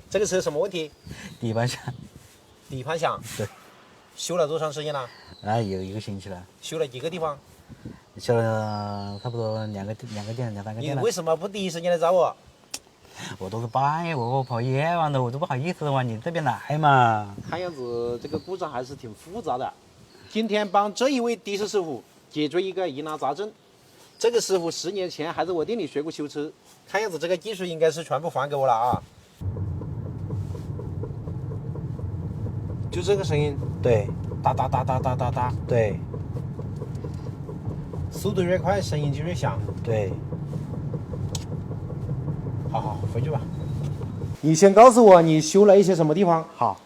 这个车什么问题？底盘响。底盘响。对。修了多长时间了？有1个星期了。修了几个地方？修了差不多2个店2、3个店了。你为什么不第一时间来找我？我都是半夜我跑夜晚的，我都不好意思往你这边来嘛。看样子这个故障还是挺复杂的。今天帮这一位的士师傅解决一个疑难杂症。这个师傅10年前还在我店里学过修车，看样子这个技术应该是全部还给我了啊。就这个声音，对，哒哒哒哒哒哒哒，对，速度越快，声音就越响。对。好，回去吧。你先告诉我你修了一些什么地方。好。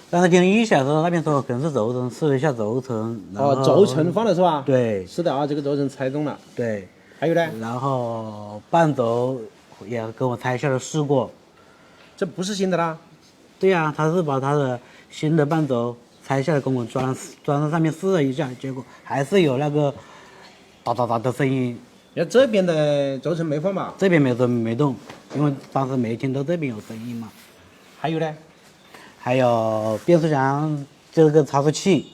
刚才听1小时那边说可能是轴承，试了一下轴承。轴承放了是吧？对。是的啊，这个轴承拆动了。对。还有呢？然后半轴也跟我拆下来试过。这不是新的啦？对呀，他是把他的新的半轴拆下来跟我装上上面试了一下，结果还是有那个哒哒哒的声音。这边的轴承没换吧？这边没动，因为当时没听到这边有声音嘛。还有呢？还有变速箱这个差速器，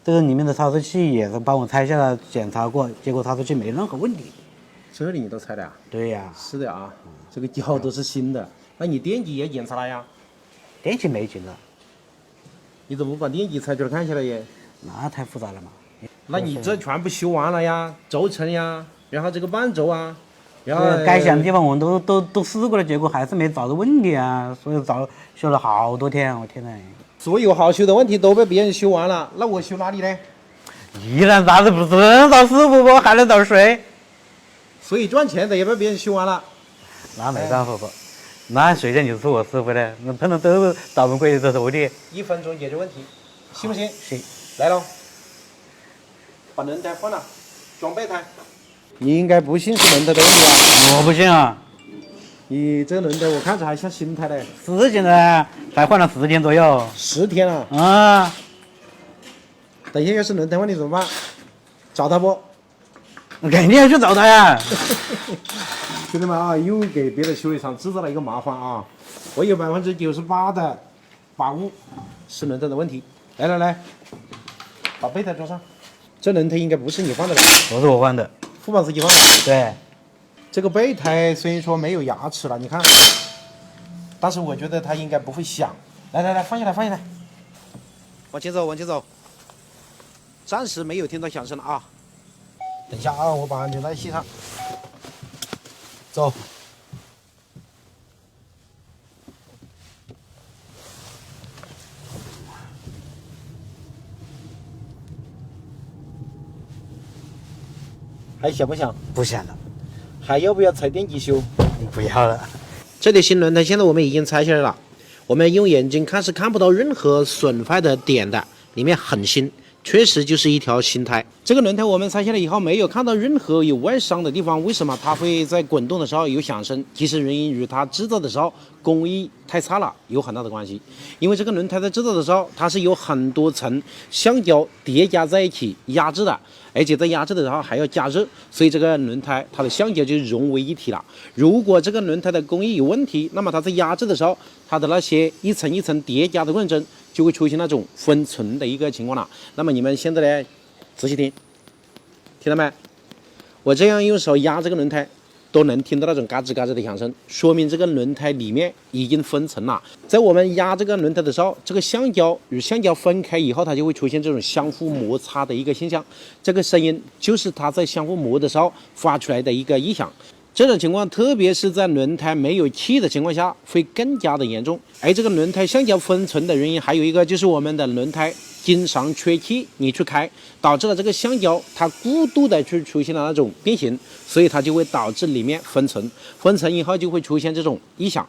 这个里面的差速器也是帮我拆下来检查过，结果差速器没任何问题。这里你都拆了啊？对呀。是的啊，这个胶都是新的。那你电机也检查了呀？电机没检查。你怎么不把电机拆出来看起来耶？那太复杂了嘛。那你这全部修完了呀？轴承呀，然后这个半轴啊，然后该想的地方我们都试过了，结果还是没找到问题啊，所以修了好多天，我天哪！所有好修的问题都被别人修完了，那我修哪里呢？依然啥子不是能找师傅不，还能找谁？所以赚钱的也被别人修完了。那没办法吧？那谁叫你是我师傅呢？那不能都是找人跪着头的。1分钟解决问题，信不信？行。来喽，把轮胎换了，装备胎。你应该不信是轮胎的问题啊？我不信啊！你这个轮胎我看着还像新胎嘞。是现在才换了10天左右。10天了啊！等一下要是轮胎问题怎么办？找他不？我肯定要去找他呀！兄弟们啊，又给别的修理厂制造了一个麻烦啊！我有98%的把握是轮胎的问题。来，把备胎装上。这轮胎应该不是你换的吧？不是我换的，副保时捷换的。对。这个备胎虽然说没有牙齿了，你看，但是我觉得它应该不会响。来，放下来，往前走。暂时没有听到响声了啊。等一下啊，我把安全带系上。走。还响不响？不响了。还要不要拆电机修？不要了。这里新轮胎现在我们已经拆下来了，我们用眼睛看是看不到任何损坏的点的，里面很新，确实就是一条新胎。这个轮胎我们拆下来以后没有看到任何有外伤的地方，为什么它会在滚动的时候有响声？其实原因与它制造的时候工艺太差了有很大的关系。因为这个轮胎在制造的时候，它是有很多层橡胶叠加在一起压制的，而且在压制的时候还要加热，所以这个轮胎它的橡胶就融为一体了。如果这个轮胎的工艺有问题，那么它在压制的时候，它的那些一层一层叠加的过程中，就会出现那种分层的一个情况了。那么你们现在呢，仔细听，听到没？我这样用手压这个轮胎，都能听到那种嘎吱嘎吱的响声，说明这个轮胎里面已经分层了。在我们压这个轮胎的时候，这个橡胶与橡胶分开以后，它就会出现这种相互摩擦的一个现象，这个声音就是它在相互磨的时候发出来的一个异响。这种情况，特别是在轮胎没有气的情况下，会更加的严重。而这个轮胎橡胶分层的原因，还有一个就是我们的轮胎经常缺气，你去开，导致了这个橡胶它过度的去出现了那种变形，所以它就会导致里面分层，分层以后就会出现这种异响。